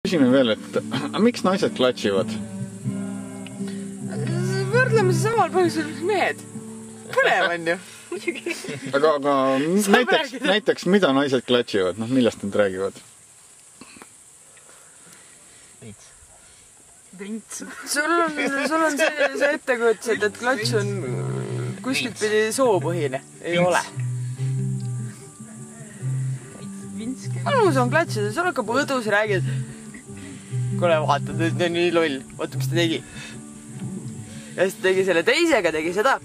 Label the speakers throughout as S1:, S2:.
S1: Küsime veel, et miks naised klatšivad?
S2: Võrdleme samal põhjusel mehed. Põnev on ju.
S1: Aga näiteks mida naised klatšivad? Millest nad räägivad?
S2: Sul on see ettekujutused, et klatš on kuskilt pidi soopõhine. Ei ole. Annus on klatšida, sul hakkab õdus räägid. Kuule, vaata, ta on nii loll. Vaata, mis ta tegi. Ja siis ta tegi selle teisega, tegi seda.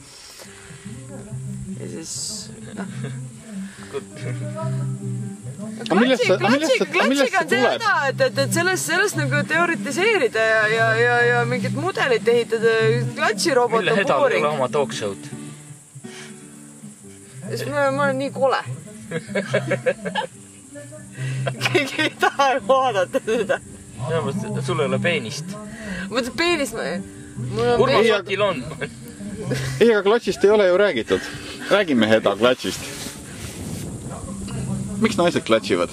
S2: Ja siis... Klatsiga on see häda, et sellest nagu teoritiseerida ja mingit mudelit ehitada klatširobot
S3: mille
S2: on
S3: häda
S2: booring.
S3: ei ole oma talkshow'd?
S2: Sest ma olen nii kole. Keegi ei taha vaadata seda.
S3: Sul ei ole peenist.
S2: Mõtled peenist?
S3: Urmas Otil on.
S1: Ei, aga klatšist ei ole ju räägitud. Räägime häda klatšist. Miks naised klatšivad?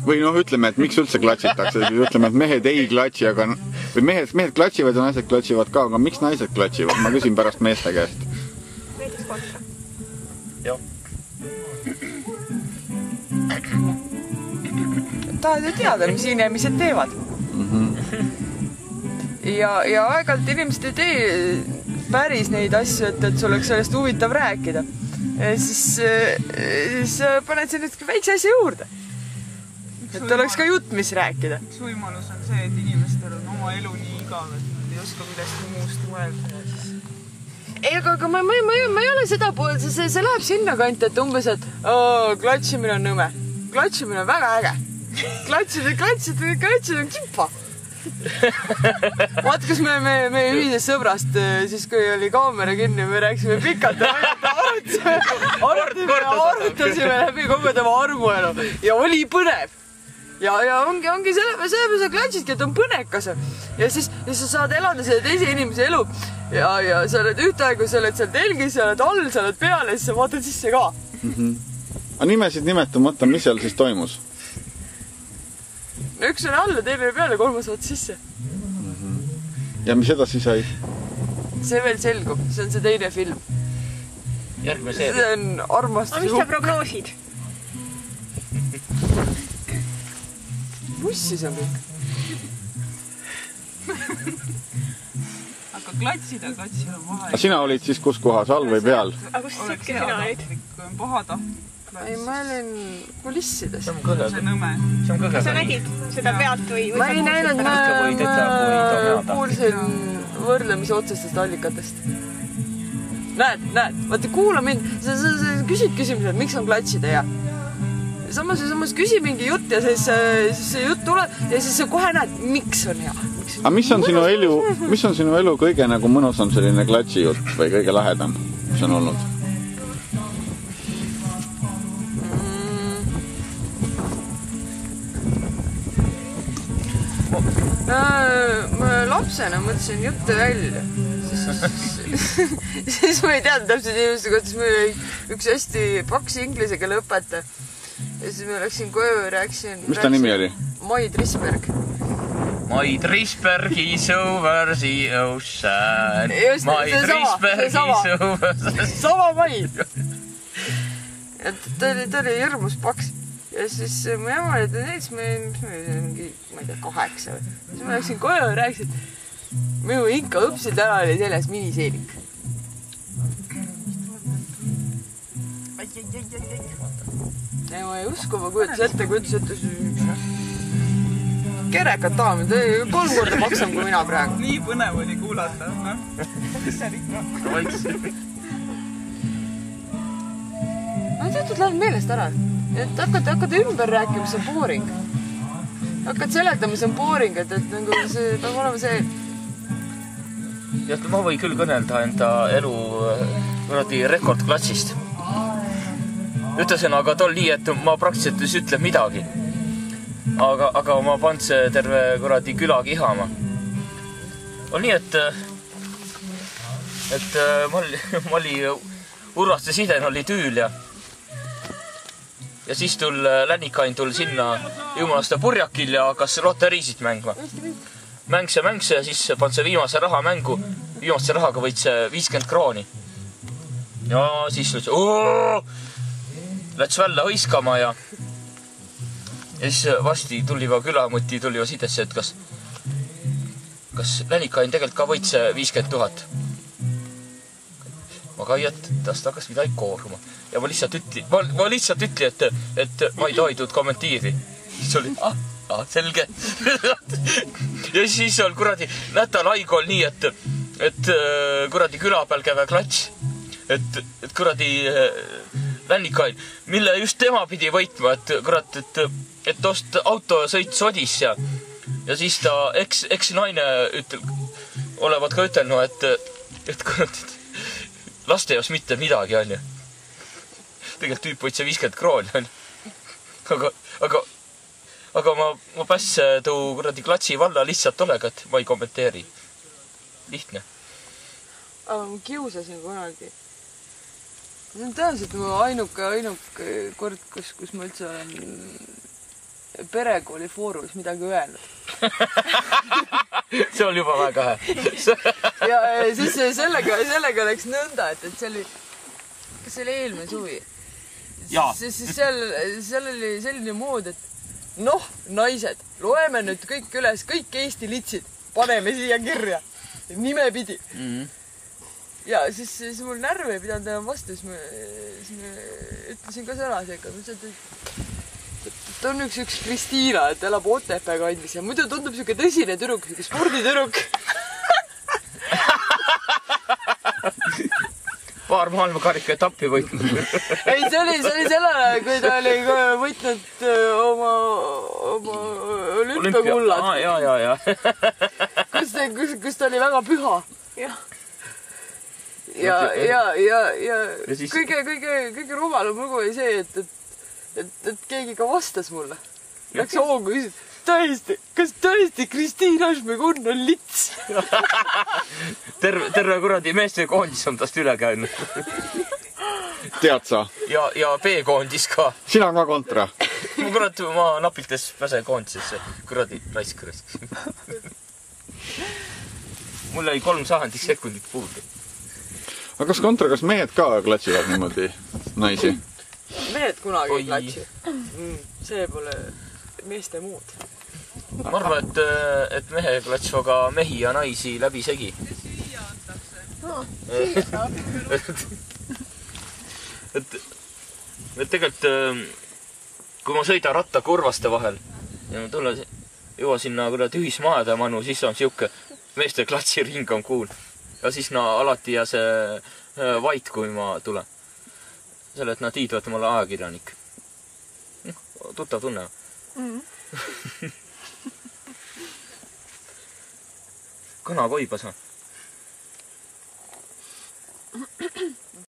S1: Või ütleme, et miks üldse klatšitakse? Ütleme, et mehed ei klatši, aga... Või mehed klatšivad ja naised klatšivad ka, aga miks naised klatšivad? Ma küsin pärast meeste käest.
S4: Näiteks kontra.
S3: Jah.
S2: Tahad ju teada, mis inimesed teevad. Ja aeg-ajalt inimesed ei tee päris neid asju, et sul oleks sellest huvitav rääkida. Ja siis paned siin nüüd väikse asja juurde. Et oleks ka jutt, mis rääkida.
S5: Üks võimalus on see, et inimestel on oma elu nii igav, et nad ei oska millestki muust mõelda.
S2: Ei, aga ma ei ole seda pool, see läheb sinna kanti, et umbes, et klatšimine on nõme. Klatšimine on väga äge. Klatšid on kippa. Vaata, kas me ühisest sõbrast, siis kui oli kaamera kinni, me rääksime pikalt ja arutasime läbi kogu tema armuelu ja oli põnev. Ja ongi selle klatšidki, et on põnekas. Ja siis sa saad elada selle teise inimese elu ja sa oled ühtaegu, sa oled seal telgis, sa oled all, sa oled peal ja siis sa vaatad sisse ka.
S1: Aga nimesid nimetamata, mis seal siis toimus?
S2: No üks oli alla, teine oli peale, kolmas vaat sisse.
S1: Ja mis edasi sai?
S2: See veel selgub, see on see teine film.
S3: Järgmine seeria.
S2: See on armastus.
S4: Aga mis sa prognoosid?
S2: Bussis on kõik.
S5: Aga klatšida on vahe.
S1: Aga sina olid siis kus kohas, all või peal?
S4: Aga kus sikki sina olid?
S5: Kui on pahatahtlik.
S2: Ei, ma olin kulissides.
S3: See on kõge.
S5: See nõme.
S4: Sa nägid seda pealt või?
S2: Ma ei näinud, ma kuulsin võrdlemise otsestest allikatest. Näed, vaata kuula mind, sa küsid küsimused, miks on klatšida ja samas küsi mingi jutt ja siis see jutt tuleb ja siis sa kohe näed, miks on hea.
S1: Aga mis on sinu elu kõige nagu mõnusam selline klatši jutt või kõige lahedam, mis on olnud?
S2: Ma lapsena mõtlesin jutte välja. Siis ma ei teadnud täpselt inimeste kohta, siis meil oli üks hästi paks inglise keele õpetaja. Ja siis ma läksin koju ja rääkisin...
S1: Mis ta nimi oli?
S2: Mai Trisberg.
S3: Mai Trisberg is over the ocean. Mai Trisberg is over the...
S2: Sama Mai. Ta oli hirmus paks. Ja siis mu ema oli näiteks, ma ei tea, 8. Siis ma läksin koju ja rääkisin, et minu inka õpsil täna oli selles miniseelik. Ja ma ei usku, ma kujutas ette kerekat daami, ta oli 3 korda paksam kui mina praegu.
S5: Nii põnev oli kuulata. Mis seal ikka?
S2: No teatud lähed meelest ära. Et hakkad ümber rääkima, see on booring. Hakkad seletama, see on booring, et nagu see peab olema see...
S3: Ja ma võin küll kõnelda enda elu rekordklatsist. Ütlesin aga tol nii, et ma praktiliselt ütleb midagi. Aga ma pand see terve küla kihama. On nii, et ma oli Urvaste siden oli tüül ja ja siis Lännikain tul sinna jumalasta purjakil ja hakkas loteriisid mängma. Mängs ja siis pand see viimase raha mängu. Viimase rahaga võid see 50 krooni. Ja siis läks välja hõiskama ja siis vasti tuli juba külamuti, tuli juba sidesse, et kas Lännikain tegelikult ka võid see 50 000. Ma kai, et tast hakkas midagi kooruma. Ja ma lihtsalt ütli, et ma ei tohidud kommentiiri. Siis oli, selge. Ja siis on kuradi nätal haigu on nii, et kuradi küla peal käve klats. Et kuradi Lännikain, mille just tema pidi võitma, et kurat, et tost auto sõit sodis ja siis ta eks naine olevat ka ütelnud, et kurat, laste jaos mitte midagi, on ju. Tegelikult tüüp võid see 50 krooni, on ju. Aga ma päss tuu kuradi klatsi valla lihtsalt olega, et ma ei kommenteeri. Lihtne.
S2: Aga ma kiusasin kunagi. See on tõenäoliselt mu ainuke kord, kus ma üldse olen perekooli foorumis midagi öelnud.
S3: See on juba väga hea.
S2: Ja siis sellega läks nõnda, et see oli, kas see oli eelmine suvi? Siis seal oli selline mood, et naised, loeme nüüd kõik üles, kõik Eesti litsid, paneme siia kirja, nimepidi. Ja siis mul närv ei pidanud enam vastu, siis ma ütlesin ka sõna seega. Ta on üks Kristiina, et elab Otepää kandis ja muidu tundub siuke tõsine tüdruk, siuke sporditüdruk.
S3: Paar maailmakarika etappi võitnud.
S2: Ei, see oli sellele, kui ta oli võitnud oma olümpiakullad.
S3: Ja.
S2: Kus ta oli väga püha. Ja kõige rumalam lugu oli see, et keegi ka vastas mulle. Läks hoogu ja ütles, kas tõesti Kristiina Ašmekunn on lits?
S3: Terve kuradi meeste koondis on tast üle käinud.
S1: Tead sa?
S3: Ja B-koondis ka.
S1: Sina ka kontra?
S3: Ma napiltes pääse koondisesse. Kuradi raisk. Mul oli 3 sekundit puudu.
S1: Aga kas mehed ka klatsivad niimoodi naisi?
S2: Mehed kunagi ei klatsi. See pole meeste muud.
S3: Ma arvan, et mehe klatsiva ka mehi ja naisi läbi segi. Et tegelikult, kui ma sõidan rattakurvaste vahel ja ma jõua sinna ühismaade manu, siis on siuke meeste klatsiring on kuul. Ja siis alati ja see vait, kui ma tulen. Selle, et nad hiidvad mulle ajakirjanik. Tuttav tunne. Kana koiba saa.